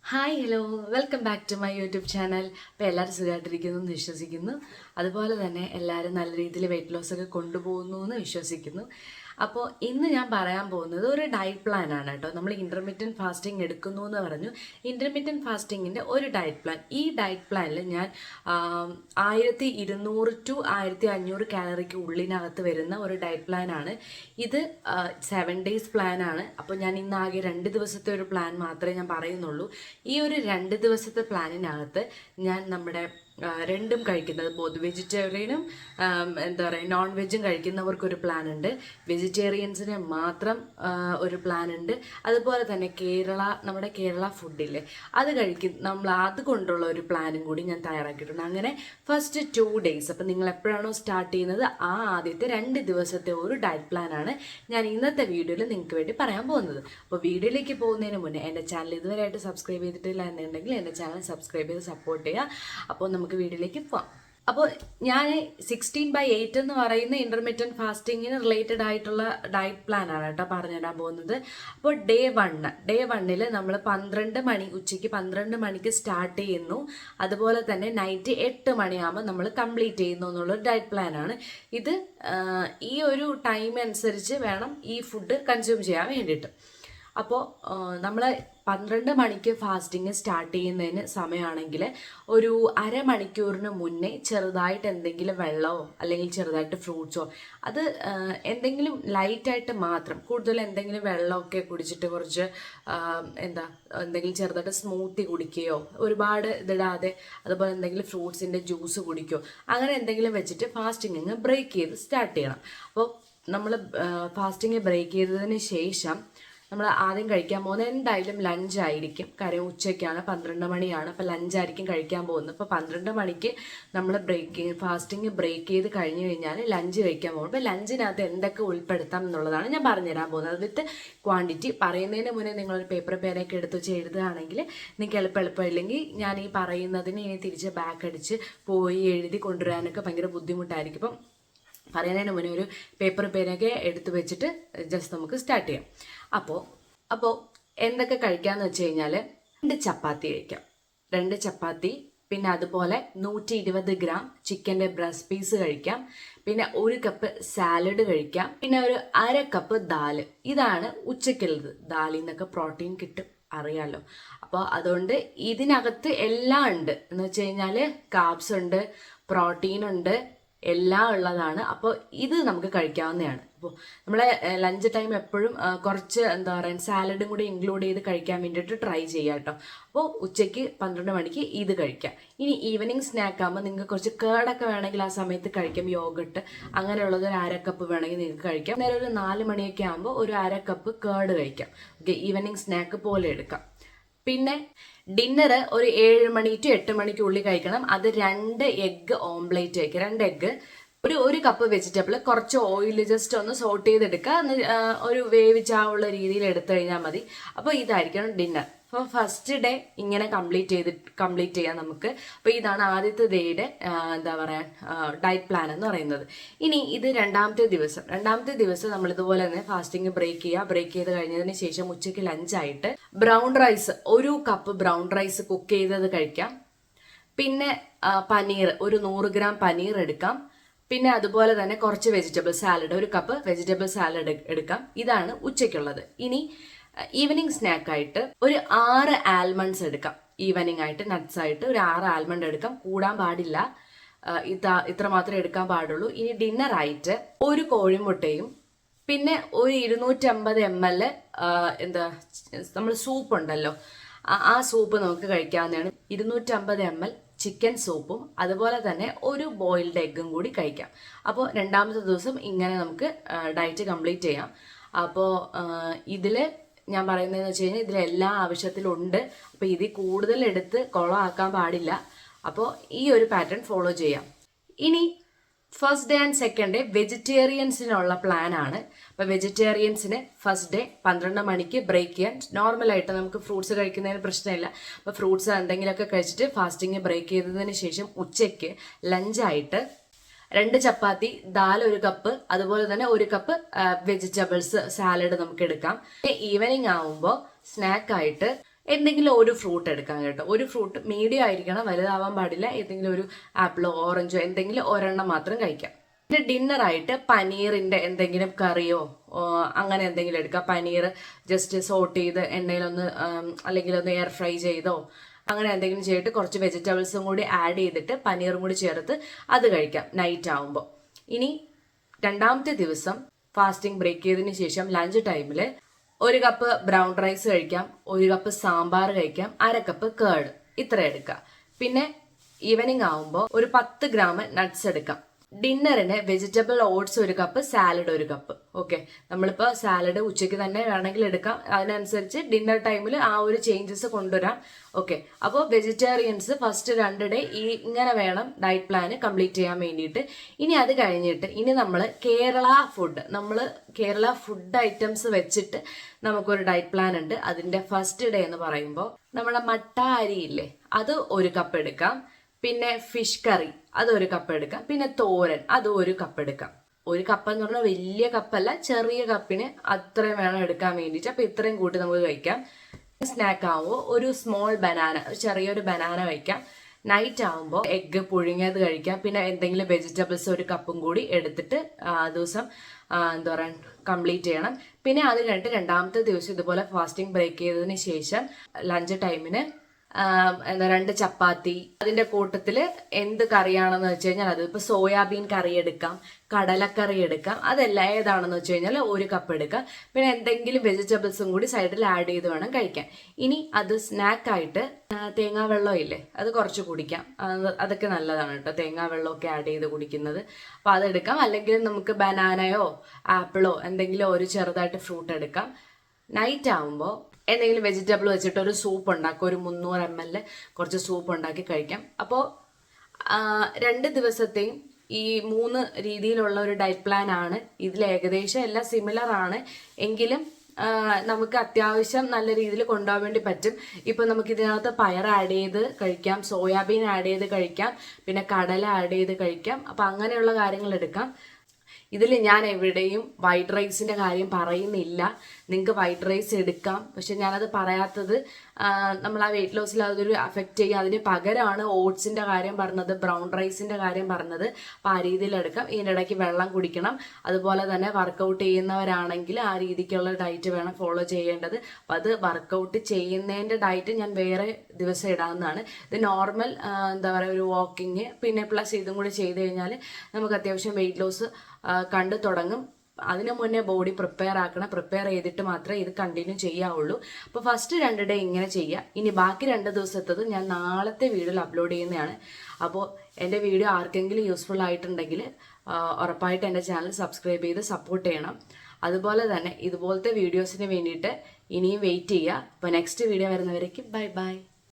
Hi hello welcome back to my YouTube channel. അപ്പോൾ എല്ലാവരും സുഖമായിട്ടിരിക്കുന്നു എന്ന് വിശ്വസിക്കുന്നു. അതുപോലെ തന്നെ എല്ലാവരും നല്ല രീതിയിൽ വെയിറ്റ് ലോസ് ഒക്കെ കൊണ്ടുപോകുന്നു എന്ന് വിശ്വസിക്കുന്നു. അപ്പോൾ ഇന്ന് ഞാൻ പറയാൻ പോകുന്നത് ഒരു ഡയറ്റ് പ്ലാൻ ആണ് കേട്ടോ. നമ്മൾ ഇൻ്റർമീഡിയൻറ്റ് ഫാസ്റ്റിംഗ് എടുക്കുന്നു എന്ന് പറഞ്ഞു. ഇൻ്റർമീഡിയൻറ്റ് ഫാസ്റ്റിങ്ങിൻ്റെ ഒരു ഡയറ്റ് പ്ലാൻ. ഈ ഡയറ്റ് പ്ലാനിൽ ഞാൻ 1200 to 1500 കാലറിക്ക് ഉള്ളിനകത്ത് വരുന്ന ഒരു ഡയറ്റ് പ്ലാനാണ് ഇത്. 7 days പ്ലാനാണ്. അപ്പോൾ ഞാൻ ഇന്നാകെ 2 ദിവസത്തെ ഒരു പ്ലാൻ മാത്രമേ ഞാൻ പറയുന്നുള്ളൂ. ഈ ഒരു 2 ദിവസത്തെ പ്ലാനിനകത്ത് ഞാൻ നമ്മുടെ രണ്ടും കഴിക്കുന്നത് ബോത്ത് വെജിറ്റേറിയനും എന്താ പറയുക നോൺ വെജും കഴിക്കുന്നവർക്കൊരു പ്ലാൻ ഉണ്ട്, വെജിറ്റേറിയൻസിന് മാത്രം ഒരു പ്ലാൻ ഉണ്ട്. അതുപോലെ തന്നെ നമ്മുടെ കേരള ഫുഡില്ലേ അത് നമ്മൾ അതുകൊണ്ടുള്ള ഒരു പ്ലാനും കൂടി ഞാൻ തയ്യാറാക്കിയിട്ടുണ്ട്. അങ്ങനെ ഫസ്റ്റ് 2 days, അപ്പം നിങ്ങൾ എപ്പോഴാണോ സ്റ്റാർട്ട് ചെയ്യുന്നത് ആ ആദ്യത്തെ 2 ദിവസത്തെ ഒരു ഡയറ്റ് പ്ലാനാണ് ഞാൻ ഇന്നത്തെ വീഡിയോയിൽ നിങ്ങൾക്ക് വേണ്ടി പറയാൻ പോകുന്നത്. അപ്പോൾ വീഡിയോയിലേക്ക് പോകുന്നതിന് മുന്നേ എൻ്റെ ചാനൽ ഇതുവരെയായിട്ട് സബ്സ്ക്രൈബ് ചെയ്തിട്ടില്ല എന്നുണ്ടെങ്കിൽ എൻ്റെ ചാനൽ സബ്സ്ക്രൈബ് ചെയ്ത് സപ്പോർട്ട് ചെയ്യുക. അപ്പോൾ നമുക്ക് വീഡിയോയിലേക്ക് പോവാം. അപ്പോൾ ഞാൻ 16/8 എന്ന് പറയുന്ന ഇൻ്റർമീഡിയൻറ്റ് ഫാസ്റ്റിങ്ങിന് റിലേറ്റഡ് ആയിട്ടുള്ള ഡയറ്റ് പ്ലാനാണ് കേട്ടോ പറഞ്ഞുതരാൻ പോകുന്നത്. അപ്പോൾ ഡേ 1 നമ്മൾ 12 മണി ഉച്ചയ്ക്ക് 12 മണിക്ക് സ്റ്റാർട്ട് ചെയ്യുന്നു. അതുപോലെ തന്നെ നൈറ്റ് 8 മണിയാകുമ്പോൾ നമ്മൾ കംപ്ലീറ്റ് ചെയ്യുന്നു എന്നുള്ളൊരു ഡയറ്റ് പ്ലാനാണ് ഇത്. ഈ ഒരു ടൈം അനുസരിച്ച് വേണം ഈ ഫുഡ് കൺസ്യൂം ചെയ്യാൻ വേണ്ടിയിട്ട്. അപ്പോൾ നമ്മൾ 12 മണിക്ക് ഫാസ്റ്റിംഗ് സ്റ്റാർട്ട് ചെയ്യുന്നതിന് സമയമാണെങ്കിൽ ഒരു അരമണിക്കൂറിന് മുന്നേ ചെറുതായിട്ട് എന്തെങ്കിലും വെള്ളമോ അല്ലെങ്കിൽ ചെറുതായിട്ട് ഫ്രൂട്ട്സോ അത് എന്തെങ്കിലും ലൈറ്റായിട്ട് മാത്രം, കൂടുതൽ എന്തെങ്കിലും വെള്ളമൊക്കെ കുടിച്ചിട്ട് കുറച്ച് എന്തെങ്കിലും ചെറുതായിട്ട് സ്മൂത്തി കുടിക്കുകയോ ഒരുപാട് ഇതിടാതെ അതുപോലെ എന്തെങ്കിലും ഫ്രൂട്ട്സിൻ്റെ ജ്യൂസ് കുടിക്കുകയോ അങ്ങനെ എന്തെങ്കിലും വെച്ചിട്ട് ഫാസ്റ്റിംഗ് ബ്രേക്ക് ചെയ്ത് സ്റ്റാർട്ട് ചെയ്യണം. അപ്പോൾ നമ്മൾ ഫാസ്റ്റിംഗ് ബ്രേക്ക് ചെയ്തതിന് ശേഷം നമ്മൾ ആദ്യം കഴിക്കാൻ പോകുന്നത് എന്തായാലും ലഞ്ചായിരിക്കും. കാര്യം ഉച്ചയ്ക്കാണ്, 12 മണിയാണ്, അപ്പോൾ ലഞ്ചായിരിക്കും കഴിക്കാൻ പോകുന്നത്. അപ്പോൾ 12 മണിക്ക് നമ്മൾ ഫാസ്റ്റിംഗ് ബ്രേക്ക് ചെയ്ത് കഴിഞ്ഞ് കഴിഞ്ഞാൽ ലഞ്ച് കഴിക്കാൻ പോകും. അപ്പോൾ ലഞ്ചിനകത്ത് എന്തൊക്കെ ഉൾപ്പെടുത്താം എന്നുള്ളതാണ് ഞാൻ പറഞ്ഞുതരാൻ പോകുന്നത്. വിത്ത് ക്വാണ്ടിറ്റി പറയുന്നതിന് മുന്നേ നിങ്ങളൊരു പേപ്പർ പേനൊക്കെ എടുത്ത് വെച്ച് എഴുതുകയാണെങ്കിൽ നിങ്ങൾക്ക് എളുപ്പമില്ലെങ്കിൽ ഞാൻ ഈ പറയുന്നതിന് ഇനി തിരിച്ച് ബാക്ക് അടിച്ച് പോയി എഴുതി കൊണ്ടുവരാനൊക്കെ ഭയങ്കര ബുദ്ധിമുട്ടായിരിക്കും. അപ്പം പറയുന്നതിന് മുന്നേ ഒരു പേപ്പർ പേനൊക്കെ എടുത്ത് വെച്ചിട്ട് ജസ്റ്റ് നമുക്ക് സ്റ്റാർട്ട് ചെയ്യാം. അപ്പോൾ എന്തൊക്കെ കഴിക്കാമെന്ന് വെച്ച് കഴിഞ്ഞാൽ 2 ചപ്പാത്തി കഴിക്കാം. 2 ചപ്പാത്തി, പിന്നെ അതുപോലെ 120 ഗ്രാം ചിക്കൻ്റെ ബ്രസ്റ്റ് പീസ് കഴിക്കാം, പിന്നെ 1 കപ്പ് സാലഡ് കഴിക്കാം, പിന്നെ ഒരു 1/2 കപ്പ് ദാല്. ഇതാണ് ഉച്ചയ്ക്കുള്ളത്. ദാലിൽ നിന്നൊക്കെ പ്രോട്ടീൻ കിട്ടും, അറിയാമല്ലോ. അപ്പോൾ അതുകൊണ്ട് ഇതിനകത്ത് എല്ലാം ഉണ്ട് എന്ന് വെച്ച് കഴിഞ്ഞാൽ കാർബ്സ് ഉണ്ട്, പ്രോട്ടീൻ ഉണ്ട്, എല്ലാം ഉള്ളതാണ്. അപ്പോൾ ഇത് നമുക്ക് കഴിക്കാവുന്നതാണ്. അപ്പോൾ നമ്മളെ ലഞ്ച് ടൈം എപ്പോഴും കുറച്ച് എന്താ പറയുക സാലഡും കൂടി ഇൻക്ലൂഡ് ചെയ്ത് കഴിക്കാൻ വേണ്ടിയിട്ട് ട്രൈ ചെയ്യാം കേട്ടോ. അപ്പോൾ ഉച്ചയ്ക്ക് 12 മണിക്ക് ഇത് കഴിക്കാം. ഇനി ഈവനിങ് സ്നാക്ക് ആകുമ്പോൾ നിങ്ങൾക്ക് കുറച്ച് കേടൊക്കെ വേണമെങ്കിൽ ആ സമയത്ത് കഴിക്കാം. യോഗട്ട് അങ്ങനെയുള്ളത് ഒരു 1/2 കപ്പ് വേണമെങ്കിൽ നിങ്ങൾക്ക് കഴിക്കാം. നേരെ ഒരു 4 മണിയൊക്കെ ആകുമ്പോൾ ഒരു 1/2 കപ്പ് കേട് കഴിക്കാം. ഓക്കെ, ഈവനിങ് സ്നാക്ക് പോലെ എടുക്കാം. പിന്നെ ഡിന്നർ ഒരു 7 മണി to 8 മണിക്കുള്ളിൽ കഴിക്കണം. അത് 2 എഗ്ഗ് ഓംപ്ലേറ്റ് കഴിക്കുക. 2 എഗ്ഗ്, ഒരു കപ്പ് വെജിറ്റബിൾ, കുറച്ച് ഓയിൽ ജസ്റ്റ് ഒന്ന് സോട്ട് ചെയ്തെടുക്കുക, ഒരു വേവിച്ചാവുള്ള രീതിയിൽ എടുത്തു കഴിഞ്ഞാൽ മതി. അപ്പോൾ ഇതായിരിക്കണം ഡിന്നർ. അപ്പോൾ ഫസ്റ്റ് ഡേ ഇങ്ങനെ കംപ്ലീറ്റ് ചെയ്യാം നമുക്ക്. അപ്പോൾ ഇതാണ് ആദ്യത്തെ ഡേയുടെ എന്താ പറയുക ഡയറ്റ് പ്ലാൻ എന്ന് പറയുന്നത്. ഇനി ഇത് രണ്ടാമത്തെ ദിവസം നമ്മൾ ഇതുപോലെ തന്നെ ഫാസ്റ്റിംഗ് ബ്രേക്ക് ചെയ്ത് കഴിഞ്ഞതിന് ശേഷം ഉച്ചയ്ക്ക് ലഞ്ചായിട്ട് brown rice, 1 cup brown rice cook ചെയ്തത് കഴിക്കാം. പിന്നെ പനീർ, ഒരു 100 ഗ്രാം പനീർ എടുക്കാം. പിന്നെ അതുപോലെ തന്നെ കുറച്ച് vegetable salad, 1 cup vegetable salad എടുക്കാം. ഇതാണ് ഉച്ചയ്ക്കുള്ളത്. ഇനി ഈവനിങ് സ്നാക്കായിട്ട് ഒരു 6 ആൽമണ്ട്സ് എടുക്കാം. ഈവനിങ് ആയിട്ട് നട്ട്സ് ആയിട്ട് ഒരു 6 ആൽമണ്ട് എടുക്കാം. കൂടാൻ പാടില്ല, ഇത്ര മാത്രമേ എടുക്കാൻ പാടുള്ളൂ. ഇനി ഡിന്നർ ആയിട്ട് ഒരു കോഴിമുട്ടയും പിന്നെ ഒരു 250 ml നമ്മൾ സൂപ്പ് ഉണ്ടല്ലോ, ആ സൂപ്പ് നമുക്ക് കഴിക്കാവുന്നതാണ്. 250 ml ചിക്കൻ സൂപ്പും അതുപോലെ തന്നെ ഒരു ബോയിൽഡ് എഗ്ഗും കൂടി കഴിക്കാം. അപ്പോൾ രണ്ടാമത്തെ ദിവസം ഇങ്ങനെ നമുക്ക് ഡയറ്റ് കംപ്ലീറ്റ് ചെയ്യാം. അപ്പോൾ ഇതിൽ ഞാൻ പറയുന്നതെന്ന് വെച്ച് കഴിഞ്ഞാൽ ഇതിലെല്ലാ ആവശ്യത്തിലുണ്ട്. അപ്പോൾ ഇതിൽ കൂടുതൽ എടുത്ത് കുളമാക്കാൻ പാടില്ല. അപ്പോൾ ഈ ഒരു പാറ്റേൺ ഫോളോ ചെയ്യാം. ഇനി first day and second day വെജിറ്റേറിയൻസിനുള്ള പ്ലാനാണ്. അപ്പോൾ വെജിറ്റേറിയൻസിന് ഫസ്റ്റ് ഡേ 12 മണിക്ക് ബ്രേക്ക് ചെയ്യാൻ. നോർമലായിട്ട് നമുക്ക് ഫ്രൂട്ട്സ് കഴിക്കുന്നതിന് പ്രശ്നമില്ല. അപ്പോൾ ഫ്രൂട്ട്സ് എന്തെങ്കിലുമൊക്കെ കഴിച്ചിട്ട് ഫാസ്റ്റിംഗ് ബ്രേക്ക് ചെയ്തതിന് ശേഷം ഉച്ചയ്ക്ക് ലഞ്ചായിട്ട് 2 ചപ്പാത്തി, ദാൽ 1 കപ്പ്, അതുപോലെ തന്നെ 1 കപ്പ് വെജിറ്റബിൾസ് സാലഡ് നമുക്ക് എടുക്കാം. ഈവനിങ് ആവുമ്പോൾ സ്നാക്കായിട്ട് എന്തെങ്കിലും ഒരു ഫ്രൂട്ട് എടുക്കാം കേട്ടോ. ഒരു ഫ്രൂട്ട് മീഡിയം ആയിരിക്കണം, വലുതാവാൻ പാടില്ല. ഏതെങ്കിലും ഒരു ആപ്പിളോ ഓറഞ്ചോ എന്തെങ്കിലും ഒരെണ്ണം മാത്രം കഴിക്കാം. പിന്നെ ഡിന്നറായിട്ട് പനീറിൻ്റെ എന്തെങ്കിലും കറിയോ അങ്ങനെ എന്തെങ്കിലും എടുക്കാം. പനീർ ജസ്റ്റ് സോട്ട് ചെയ്ത് എണ്ണയിലൊന്ന് അല്ലെങ്കിൽ ഒന്ന് എയർ ഫ്രൈ ചെയ്തോ അങ്ങനെ എന്തെങ്കിലും ചെയ്തിട്ട് കുറച്ച് വെജിറ്റബിൾസും കൂടി ആഡ് ചെയ്തിട്ട് പനീറും കൂടി ചേർത്ത് അത് കഴിക്കാം നൈറ്റ് ആവുമ്പോൾ. ഇനി രണ്ടാമത്തെ ദിവസം ഫാസ്റ്റിംഗ് ബ്രേക്ക് ചെയ്തതിന് ശേഷം ലഞ്ച് ടൈമിൽ 1 കപ്പ് ബ്രൗൺ റൈസ് കഴിക്കാം, 1 കപ്പ് സാമ്പാർ കഴിക്കാം, 1/2 കപ്പ് കേർഡ് ഇത്ര എടുക്കാം. പിന്നെ ഈവനിങ് ആവുമ്പോൾ ഒരു 10 ഗ്രാം നട്ട്സ് എടുക്കാം. ഡിന്നറിന് vegetable oats 1 cup, salad 1 cup. Okay, നമ്മളിപ്പോൾ സാലഡ് ഉച്ചയ്ക്ക് തന്നെ വേണമെങ്കിൽ എടുക്കാം. അതിനനുസരിച്ച് ഡിന്നർ ടൈമിൽ ആ ഒരു ചേഞ്ചസ് കൊണ്ടുവരാം. ഓക്കെ, അപ്പോൾ വെജിറ്റേറിയൻസ് ഫസ്റ്റ് 2 ഡേ ഇങ്ങനെ വേണം ഡയറ്റ് പ്ലാൻ കംപ്ലീറ്റ് ചെയ്യാൻ വേണ്ടിയിട്ട്. ഇനി അത് കഴിഞ്ഞിട്ട് ഇനി നമ്മൾ കേരള ഫുഡ് ഐറ്റംസ് വെച്ചിട്ട് നമുക്കൊരു ഡയറ്റ് പ്ലാൻ ഉണ്ട്. അതിൻ്റെ ഫസ്റ്റ് ഡേ എന്ന് പറയുമ്പോൾ നമ്മുടെ മട്ട അരിയില്ലേ, അത് 1 കപ്പ് എടുക്കാം. പിന്നെ ഫിഷ് കറി അത് 1 കപ്പ് എടുക്കാം. പിന്നെ തോരൻ അത് 1 കപ്പ് എടുക്കാം. 1 കപ്പ് എന്ന് പറഞ്ഞാൽ വലിയ കപ്പല്ല, ചെറിയ കപ്പിന് അത്രയും വേണം എടുക്കാൻ വേണ്ടിയിട്ട്. അപ്പോൾ ഇത്രയും കൂട്ടി നമുക്ക് കഴിക്കാം. സ്നാക്ക് ആവുമ്പോൾ ഒരു സ്മോൾ ബനാന, ചെറിയൊരു ബനാന കഴിക്കാം. നൈറ്റ് ആവുമ്പോൾ എഗ്ഗ് പുഴുങ്ങിയത് കഴിക്കാം. പിന്നെ എന്തെങ്കിലും വെജിറ്റബിൾസ് 1 കപ്പും കൂടി എടുത്തിട്ട് ദിവസം എന്താ പറയുക കംപ്ലീറ്റ് ചെയ്യണം. പിന്നെ അത് കഴിഞ്ഞിട്ട് രണ്ടാമത്തെ ദിവസം ഇതുപോലെ ഫാസ്റ്റിംഗ് ബ്രേക്ക് ചെയ്തതിന് ശേഷം ലഞ്ച് ടൈമിന് 2 ചപ്പാത്തി. അതിന്റെ കൂട്ടത്തിൽ എന്ത് കറിയാണെന്ന് വെച്ച് കഴിഞ്ഞാൽ അത് ഇപ്പോൾ സോയാബീൻ കറി എടുക്കാം, കടലക്കറി എടുക്കാം. അതെല്ലാം ഏതാണെന്ന് വെച്ച് കഴിഞ്ഞാൽ 1 കപ്പ് എടുക്കാം. പിന്നെ എന്തെങ്കിലും വെജിറ്റബിൾസും കൂടി സൈഡിൽ ആഡ് ചെയ്ത് വേണം കഴിക്കാൻ. ഇനി അത് സ്നാക്കായിട്ട് തേങ്ങാ വെള്ളം ഇല്ലേ, അത് കുറച്ച് കുടിക്കാം. അതൊക്കെ നല്ലതാണ് കേട്ടോ, തേങ്ങാ വെള്ളമൊക്കെ ആഡ് ചെയ്ത് കുടിക്കുന്നത്. അപ്പോൾ അതെടുക്കാം. അല്ലെങ്കിൽ നമുക്ക് ബനാനയോ ആപ്പിളോ എന്തെങ്കിലും ഒരു ചെറുതായിട്ട് ഫ്രൂട്ട് എടുക്കാം. നൈറ്റ് ആവുമ്പോൾ എന്തെങ്കിലും വെജിറ്റബിൾ വെച്ചിട്ട് ഒരു സൂപ്പ് ഉണ്ടാക്കുക. ഒരു 300 ml കുറച്ച് സൂപ്പ് ഉണ്ടാക്കി കഴിക്കാം. അപ്പോൾ 2 ദിവസത്തെയും ഈ 3 രീതിയിലുള്ള ഒരു ഡയറ്റ് പ്ലാൻ ആണ്. ഇതിൽ ഏകദേശം എല്ലാം സിമിലർ ആണ് എങ്കിലും നമുക്ക് അത്യാവശ്യം നല്ല രീതിയിൽ കൊണ്ടുപോകാൻ വേണ്ടി പറ്റും. ഇപ്പം നമുക്ക് ഇതിനകത്ത് പയർ ആഡ് ചെയ്ത് കഴിക്കാം, സോയാബീൻ ആഡ് ചെയ്ത് കഴിക്കാം, പിന്നെ കടല ആഡ് ചെയ്ത് കഴിക്കാം. അപ്പം അങ്ങനെയുള്ള കാര്യങ്ങൾ എടുക്കാം. ഇതിൽ ഞാൻ എവിടെയും വൈറ്റ് റൈസിൻ്റെ കാര്യം പറയുന്നില്ല. നിങ്ങൾക്ക് വൈറ്റ് റൈസ് എടുക്കാം, പക്ഷെ ഞാനത് പറയാത്തത് നമ്മൾ ആ വെയിറ്റ് ലോസിൽ അതൊരു അഫക്റ്റ് ചെയ്യും. അതിന് പകരമാണ് ഓട്സിൻ്റെ കാര്യം പറഞ്ഞത്, ബ്രൗൺ റൈസിൻ്റെ കാര്യം പറഞ്ഞത്. അപ്പോൾ ആ രീതിയിൽ എടുക്കാം. ഇതിനിടയ്ക്ക് വെള്ളം കുടിക്കണം. അതുപോലെ തന്നെ വർക്കൗട്ട് ചെയ്യുന്നവരാണെങ്കിൽ ആ രീതിക്കുള്ള ഡയറ്റ് വേണം ഫോളോ ചെയ്യേണ്ടത്. അപ്പം അത് വർക്കൗട്ട് ചെയ്യുന്നതിൻ്റെ ഡയറ്റ് ഞാൻ വേറെ ദിവസം ഇടാവുന്നതാണ്. ഇത് നോർമൽ എന്താ പറയുക ഒരു വാക്കിങ് പിന്നെ പ്ലസ് ഇതും കൂടി ചെയ്ത് കഴിഞ്ഞാൽ നമുക്ക് അത്യാവശ്യം വെയിറ്റ് ലോസ് കണ്ടു തുടങ്ങും. അതിനു മുന്നേ ബോഡി പ്രിപ്പയർ ആക്കണം. പ്രിപ്പയർ ചെയ്തിട്ട് മാത്രമേ ഇത് കണ്ടിന്യൂ ചെയ്യാവുള്ളൂ. അപ്പോൾ ഫസ്റ്റ് 2 ഡേ ഇങ്ങനെ ചെയ്യുക. ഇനി ബാക്കി 2 ദിവസത്തത് ഞാൻ നാളത്തെ വീഡിയോയിൽ അപ്ലോഡ് ചെയ്യുന്നതാണ്. അപ്പോൾ എൻ്റെ വീഡിയോ ആർക്കെങ്കിലും യൂസ്ഫുൾ ആയിട്ടുണ്ടെങ്കിൽ ഉറപ്പായിട്ട് എൻ്റെ ചാനൽ സബ്സ്ക്രൈബ് ചെയ്ത് സപ്പോർട്ട് ചെയ്യണം. അതുപോലെ തന്നെ ഇതുപോലത്തെ വീഡിയോസിന് വേണ്ടിയിട്ട് ഇനിയും വെയിറ്റ് ചെയ്യുക. അപ്പോൾ നെക്സ്റ്റ് വീഡിയോ വരുന്നവരേക്കും ബൈ ബൈ.